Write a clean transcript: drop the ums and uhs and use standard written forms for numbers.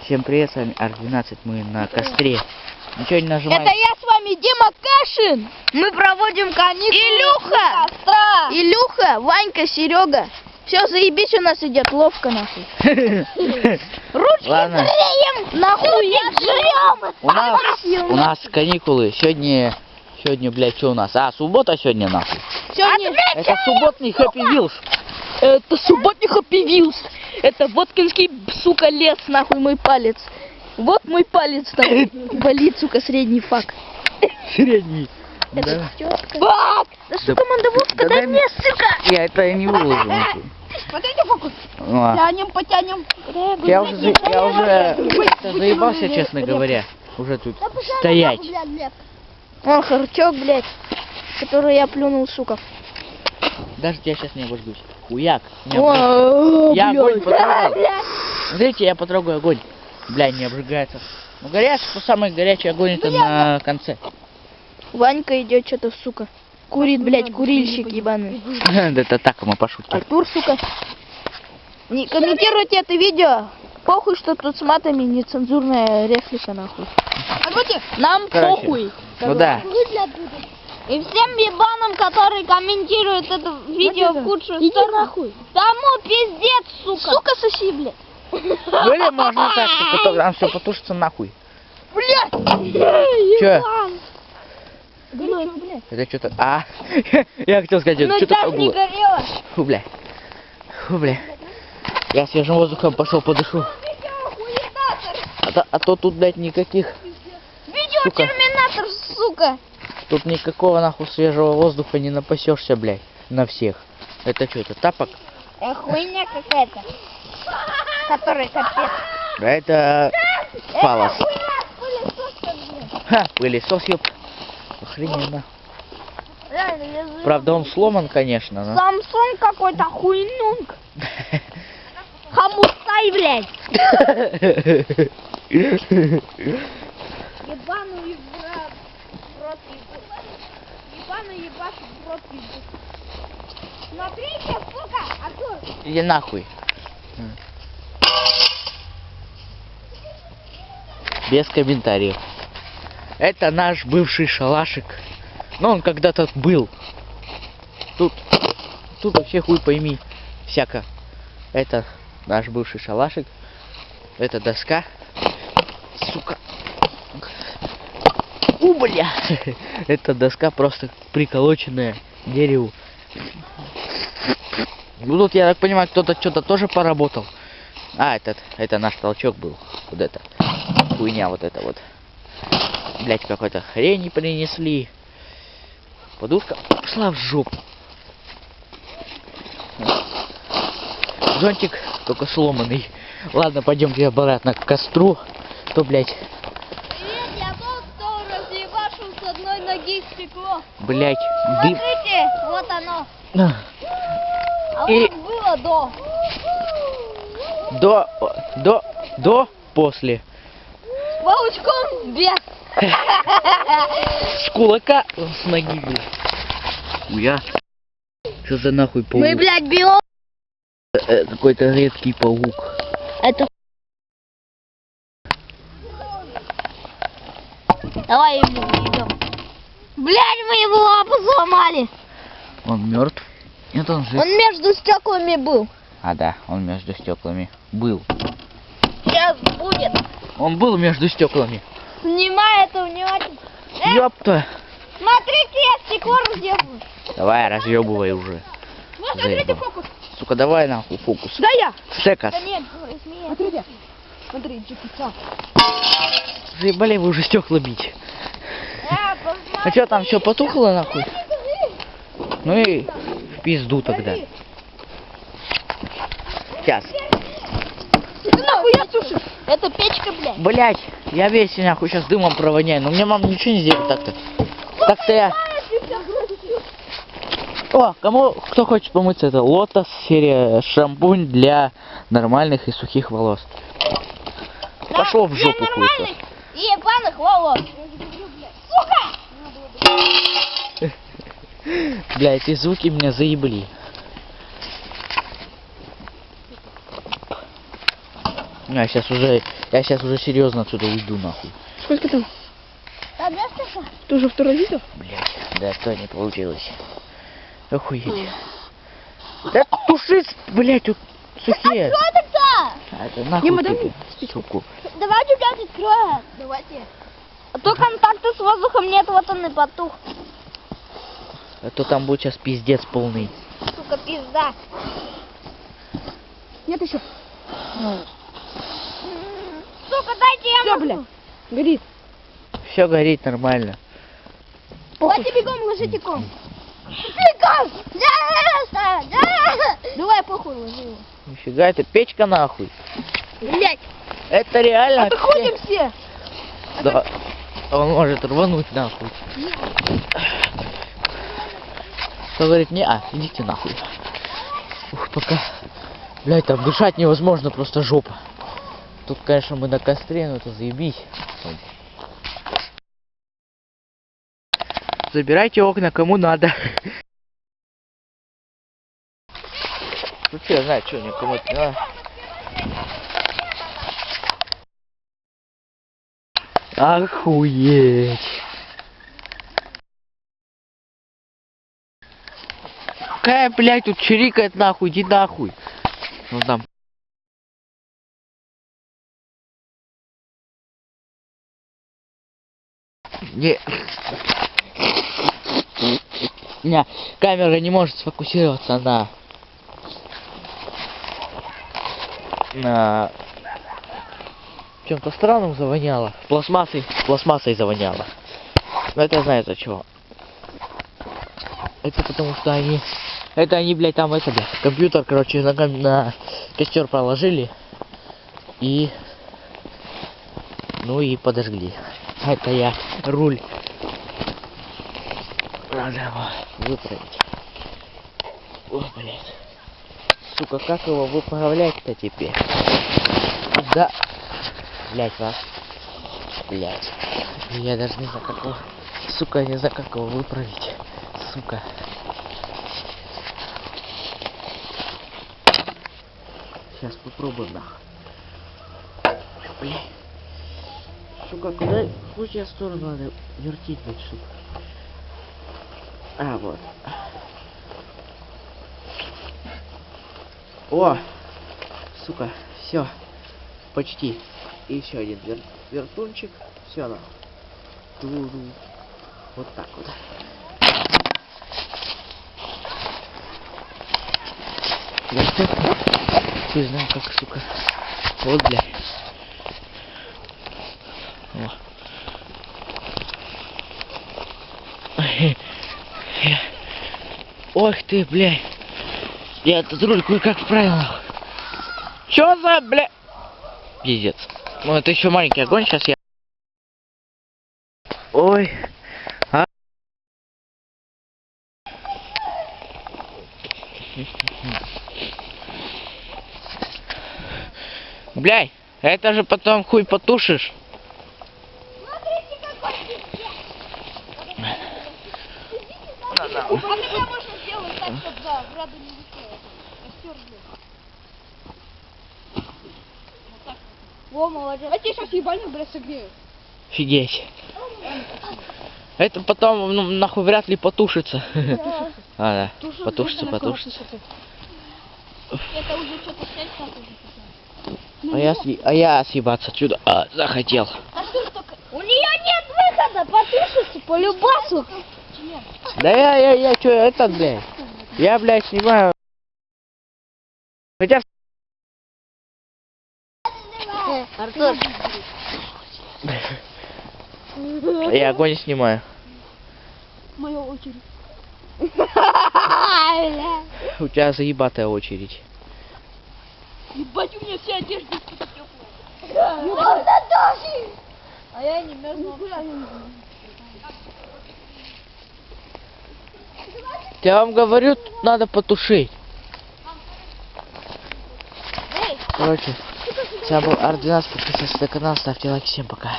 Всем привет, с вами R12, мы на костре. Ничего не нажимаем. Это я с вами, Дима Кашин. Мы проводим каникулы. Илюха! Костра. Илюха, Ванька, Серега. Все, заебись, у нас идет ловко, нахуй. Ручки жрем, нахуй, жрем. У нас каникулы. Сегодня, блядь, что у нас? А, суббота сегодня, нахуй. Это субботний Happy Wheels. Это субботний Happy Wheels. Это воткинский, сука, лес, нахуй, мой палец. Вот мой палец там болит, сука, средний фак. Средний. Это фак! Да, сука, мандавовка, дай мне, сука! Я это не выложу, нахуй. Смотрите фокус. Потянем. Я уже заебался, честно говоря. Уже тут стоять. Вон харчок, блядь, который я плюнул, сука. Даже тебя сейчас не обожгусь. Хуяк. Я огонь потрогал. Смотрите, я потрогаю огонь. Бля, не обжигается. Ну горячий, самый горячий огонь это на конце. Ванька идет что-то, сука. Курит, блядь, курильщик ебаный. Это так, мы пошутим. Артур, сука. Не комментируйте это видео. Похуй, что тут с матами нецензурная реплика, нахуй. Нам Короче, похуй. Ну да. И всем ебанам, которые комментируют это видео в худшую сторону. Нахуй. Тому пиздец, сука. Сука, соси, блядь. Или можно так, что потом там все потушится нахуй. Блядь. Че? Блядь. Это что-то... А, я хотел сказать, это что-то так не было. горело. Фу, бля. Фу, бля. Я свежим воздухом пошел подышу. А то тут, блядь, никаких... Видеотерминатор, сука. Тут никакого, нахуй, свежего воздуха не напасешься, блядь, на всех. Это что, это тапок? Хуйня какая-то. Который капец. Да это... Фалос. Ха, пылесос, ёп. Охрененно. Правда, он сломан, конечно, но... Samsung какой-то хуйнунг. Хамустай, блядь. Ебаную в рот ебу. Ебаную ебашу в рот ебу. Смотрите, сука, Артур. Иди нахуй. Без комментариев. Это наш бывший шалашик. Но он когда-то был. Тут вообще хуй пойми. Всяко. Это наш бывший шалашик. Это доска. Сука. Бля. Это доска просто приколоченная к дереву. Ну тут, я так понимаю, кто-то что-то тоже поработал. А, это наш толчок был. Вот это. Хуйня вот это вот. Блять, какой-то хрень принесли. Подушка пошла в жопу. Зонтик только сломанный. Ладно, пойдемте обратно к костру. То, блять. Привет, я тот, кто разъебашил с одной ноги стекло. Блять, дым. Смотрите, вот оно. А И- вот было до. После. С паучком без. С кулака с ноги, блядь. Хуя. Что за нахуй паук? Мы, блядь, биом. Какой-то редкий паук. Это. Давай ему идем. Блядь, мы его лапу сломали. Он мертв? Нет, он жив. Он между стеклами был. А да, он между стеклами был. Сейчас будет. Он был между стеклами. Снимай это внимательно. Ёпта. Смотрите, я стекло разъебаю. Давай, разъебывай уже. Вот, смотрите Заебал. фокус. Сука, давай нахуй фокус. Да я. Секас. Да нет, смея. Смотрите, пица. Заебали вы уже стекла бить. А что там все потухло нахуй? Ну и в пизду тогда. Сейчас. Ты нахуй я суши. Это печка, блядь. Блять, я весь нахуй сейчас дымом провоняю. Но мне мама ничего не сделает так-то. Так-то я... О, кто хочет помыться, это Лотос, серия шампунь для нормальных и сухих волос. Пошел в жопу хуй. И ебаных волос. Сука! Бля, эти звуки меня заебли. Я сейчас уже серьезно отсюда уйду нахуй. Сколько там? Да, да, что? Ты уже второй видел? Блять, да то не получилось. Охуеть. Да тушись, блять, тут сухие. Что это? А это нахуй Дима, дай тебе, мне суку. Давайте, блядь, откроем. Давайте. А то контакта с воздухом нет, вот он и потух. А то там будет сейчас пиздец полный. Сука, пизда. Нет еще. Сука, дайте я Все, могу. бля. Горит. Все горит нормально. Давайте бегом, ложите ком. Бегом! Да! Давай, похуй, ложи его. Нифига, это печка нахуй. Блять. Это реально. Отходим все. Да. Он может рвануть нахуй. Кто говорит, не, идите нахуй. Ух, пока. Блять, там дышать невозможно, просто жопа. Тут, конечно, мы на костре, но это заебись. Забирайте окна, кому надо. Ну что, я знаю, что никому это не надо. Охуеть. Какая, блядь, тут чирикает нахуй, иди нахуй. Ну там. Не, камера не может сфокусироваться на чем-то странном завоняло. Пластмассой завоняло. Но это я знаю за чего. Это потому что они, блядь, там блядь, компьютер, короче, на костер проложили и, ну и подожгли. Это я руль. Надо его выправить. О, блядь. Сука, как его выправлять-то теперь? Да. Блядь, вас. Блядь. Я даже не знаю, как его... Сука, я не знаю, как его выправить. Сука. Сейчас попробуем, нахуй. Блядь. Сука, куда... В какую сторону надо вертеть, блядь, сука? А, вот. О! Сука, все. Почти. И еще один вертунчик. Все, нахуй. Вот так вот. Не знаю, как, сука. Вот, бля. О. Ох ты, блядь. Я этот руль кое-как вправил. Чё за, бля... Пиздец. Ну, это еще маленький огонь, сейчас я... Ой. А? Бляй, это же потом хуй потушишь. Смотрите, какой пиздец. А тогда можно сделать так, чтобы да, вряду не висело. Костер, блядь. Вот так. Во, молодец. А тебе сейчас ебальник, блядь, согрею. Офигеть. Это потом, ну, нахуй вряд ли потушится. А, да. Потушится. Это уже что-то снять надо. А я съебаться отсюда захотел. А что ж только... У нее нет выхода, потушится по любасу. Да я чё, этот, блядь. Я, блядь, снимаю. Хотя... Артур. Я огонь снимаю. Моя очередь. У тебя заебатая очередь. Ебать, у меня вся одежда теплая. А я не мерзну. Я вам говорю, тут надо потушить. Короче, с вами был Ар-12, подписывайтесь на канал, ставьте лайк, всем пока.